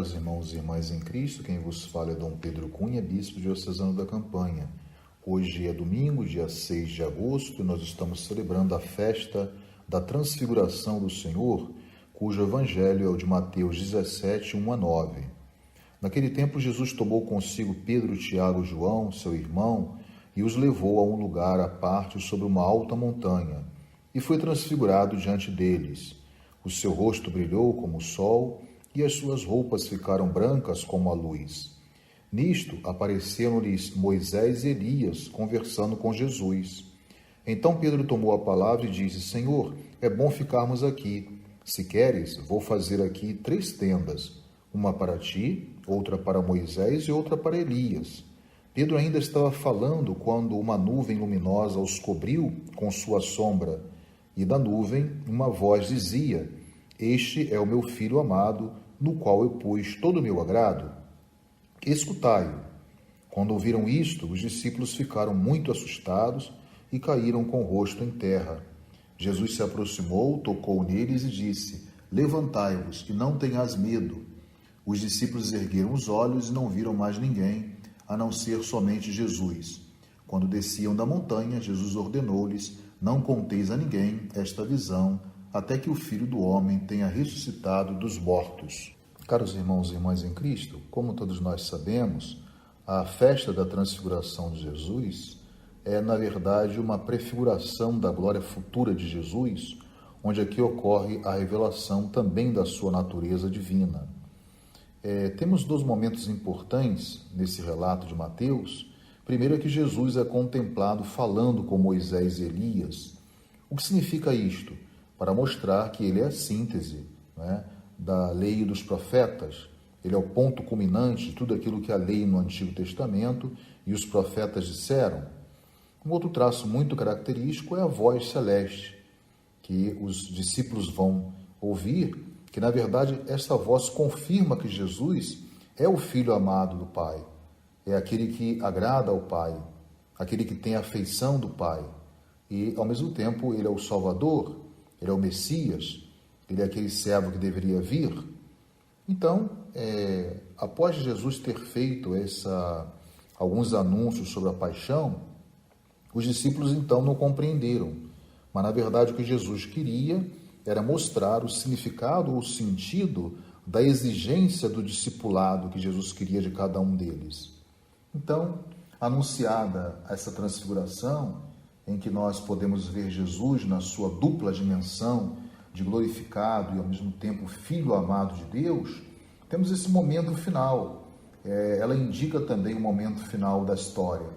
Caros irmãos e irmãs em Cristo, quem vos fala é Dom Pedro Cunha, bispo diocesano da Campanha. Hoje é domingo, dia 6 de agosto, e nós estamos celebrando a festa da Transfiguração do Senhor, cujo evangelho é o de Mateus 17, 1 a 9. Naquele tempo, Jesus tomou consigo Pedro, Tiago e João, seu irmão, e os levou a um lugar à parte sobre uma alta montanha, e foi transfigurado diante deles. O seu rosto brilhou como o sol, e as suas roupas ficaram brancas como a luz. Nisto apareceram-lhes Moisés e Elias conversando com Jesus. Então Pedro tomou a palavra e disse: Senhor, é bom ficarmos aqui. Se queres, vou fazer aqui 3 tendas, uma para ti, outra para Moisés e outra para Elias. Pedro ainda estava falando quando uma nuvem luminosa os cobriu com sua sombra, e da nuvem uma voz dizia: Este é o meu filho amado, no qual eu pus todo o meu agrado. Escutai-o. Quando ouviram isto, os discípulos ficaram muito assustados e caíram com o rosto em terra. Jesus se aproximou, tocou neles e disse: Levantai-vos e não tenhais medo. Os discípulos ergueram os olhos e não viram mais ninguém, a não ser somente Jesus. Quando desciam da montanha, Jesus ordenou-lhes: Não conteis a ninguém esta visão, até que o Filho do Homem tenha ressuscitado dos mortos. Caros irmãos e irmãs em Cristo, como todos nós sabemos, a festa da transfiguração de Jesus é, na verdade, uma prefiguração da glória futura de Jesus, onde aqui ocorre a revelação também da sua natureza divina. Temos 2 momentos importantes nesse relato de Mateus. Primeiro é que Jesus é contemplado falando com Moisés e Elias. O que significa isto? Para mostrar que ele é a síntese, da lei e dos profetas. Ele é o ponto culminante de tudo aquilo que a lei no Antigo Testamento e os profetas disseram. Um outro traço muito característico é a voz celeste, que os discípulos vão ouvir, que na verdade esta voz confirma que Jesus é o Filho amado do Pai, é aquele que agrada ao Pai, aquele que tem a afeição do Pai, e ao mesmo tempo ele é o Salvador, ele é o Messias, ele é aquele servo que deveria vir. Então, após Jesus ter feito alguns anúncios sobre a paixão, os discípulos então não compreenderam. Mas, na verdade, o que Jesus queria era mostrar o significado ou o sentido da exigência do discipulado que Jesus queria de cada um deles. Então, anunciada essa transfiguração, em que nós podemos ver Jesus na sua dupla dimensão de glorificado e ao mesmo tempo Filho amado de Deus, temos esse momento final. Ela indica também o momento final da história,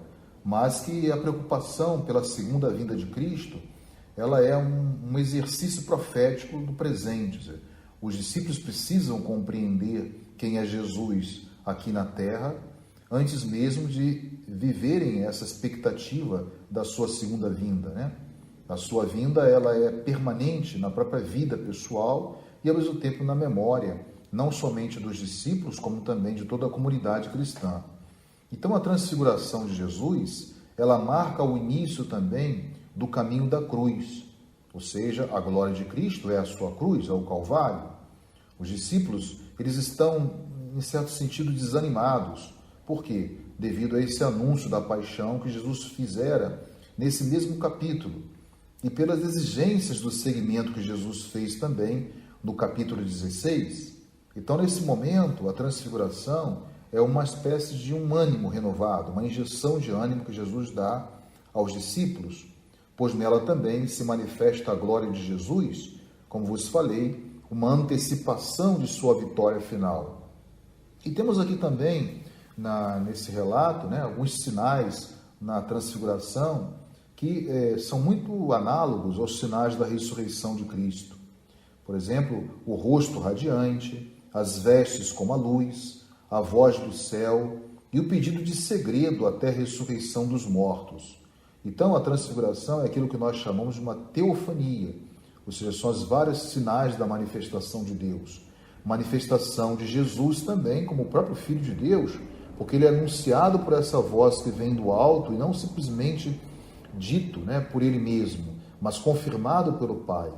mas que a preocupação pela segunda vinda de Cristo, ela é um exercício profético do presente. Os discípulos precisam compreender quem é Jesus aqui na terra, antes mesmo de viverem essa expectativa da sua segunda vinda, A sua vinda, ela é permanente na própria vida pessoal e, ao mesmo tempo, na memória, não somente dos discípulos, como também de toda a comunidade cristã. Então, a transfiguração de Jesus, ela marca o início também do caminho da cruz, ou seja, a glória de Cristo é a sua cruz, é o Calvário. Os discípulos, eles estão, em certo sentido, desanimados. Por quê? Devido a esse anúncio da paixão que Jesus fizera nesse mesmo capítulo e pelas exigências do seguimento que Jesus fez também no capítulo 16. Então, nesse momento, a transfiguração é uma espécie de um ânimo renovado, uma injeção de ânimo que Jesus dá aos discípulos, pois nela também se manifesta a glória de Jesus, como vos falei, uma antecipação de sua vitória final. E temos aqui também, nesse relato, alguns sinais na transfiguração que são muito análogos aos sinais da ressurreição de Cristo. Por exemplo, o rosto radiante, as vestes como a luz, a voz do céu e o pedido de segredo até a ressurreição dos mortos. Então, a transfiguração é aquilo que nós chamamos de uma teofania, ou seja, são os vários sinais da manifestação de Deus. Manifestação de Jesus também como o próprio Filho de Deus, porque ele é anunciado por essa voz que vem do alto e não simplesmente dito por ele mesmo, mas confirmado pelo Pai.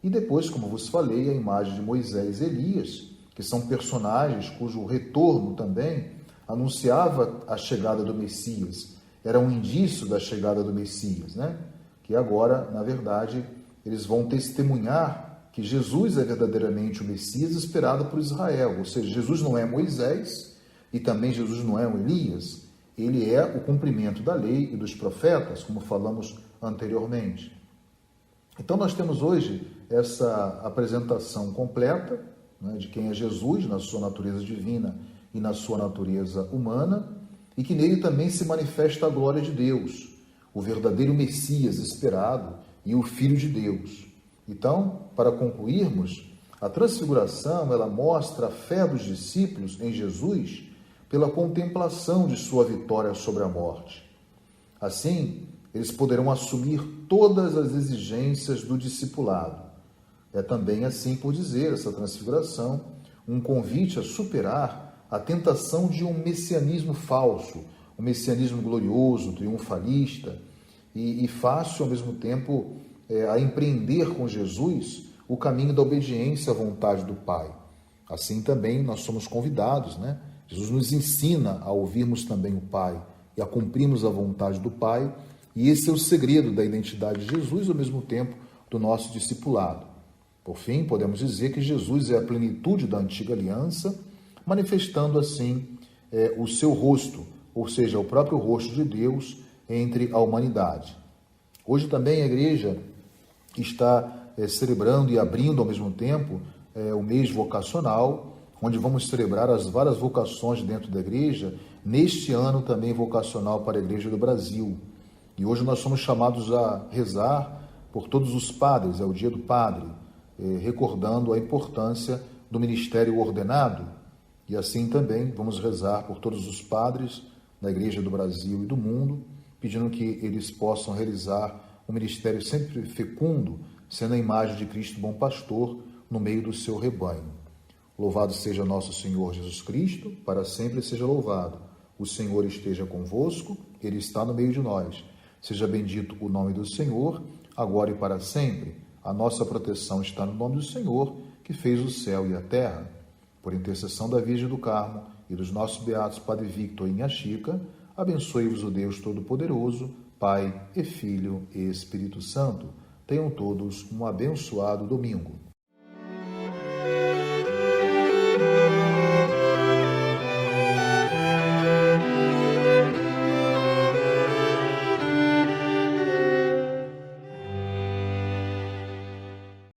E depois, como vos falei, a imagem de Moisés e Elias, que são personagens cujo retorno também anunciava a chegada do Messias, era um indício da chegada do Messias, né? Que agora, na verdade, eles vão testemunhar que Jesus é verdadeiramente o Messias esperado por Israel, ou seja, Jesus não é Moisés e também Jesus não é um Elias, ele é o cumprimento da lei e dos profetas, como falamos anteriormente. Então nós temos hoje essa apresentação completa, né, de quem é Jesus na sua natureza divina e na sua natureza humana, e que nele também se manifesta a glória de Deus, o verdadeiro Messias esperado e o Filho de Deus. Então, para concluirmos, a transfiguração ela mostra a fé dos discípulos em Jesus pela contemplação de sua vitória sobre a morte. Assim, eles poderão assumir todas as exigências do discipulado. É também, assim por dizer, essa transfiguração, um convite a superar a tentação de um messianismo falso, um messianismo glorioso, triunfalista e fácil, ao mesmo tempo, a empreender com Jesus o caminho da obediência à vontade do Pai. Assim também nós somos convidados, né? Jesus nos ensina a ouvirmos também o Pai e a cumprirmos a vontade do Pai, e esse é o segredo da identidade de Jesus, ao mesmo tempo do nosso discipulado. Por fim, podemos dizer que Jesus é a plenitude da antiga aliança, manifestando assim o seu rosto, ou seja, o próprio rosto de Deus entre a humanidade. Hoje também a igreja está celebrando e abrindo ao mesmo tempo o mês vocacional, onde vamos celebrar as várias vocações dentro da igreja, neste ano também vocacional para a Igreja do Brasil. E hoje nós somos chamados a rezar por todos os padres, é o dia do padre, recordando a importância do ministério ordenado. E assim também vamos rezar por todos os padres da Igreja do Brasil e do mundo, pedindo que eles possam realizar um ministério sempre fecundo, sendo a imagem de Cristo bom pastor no meio do seu rebanho. Louvado seja nosso Senhor Jesus Cristo, para sempre seja louvado. O Senhor esteja convosco, Ele está no meio de nós. Seja bendito o nome do Senhor, agora e para sempre. A nossa proteção está no nome do Senhor, que fez o céu e a terra. Por intercessão da Virgem do Carmo e dos nossos beatos Padre Victor e Inha Chica, abençoe-vos o Deus Todo-Poderoso, Pai e Filho e Espírito Santo. Tenham todos um abençoado domingo.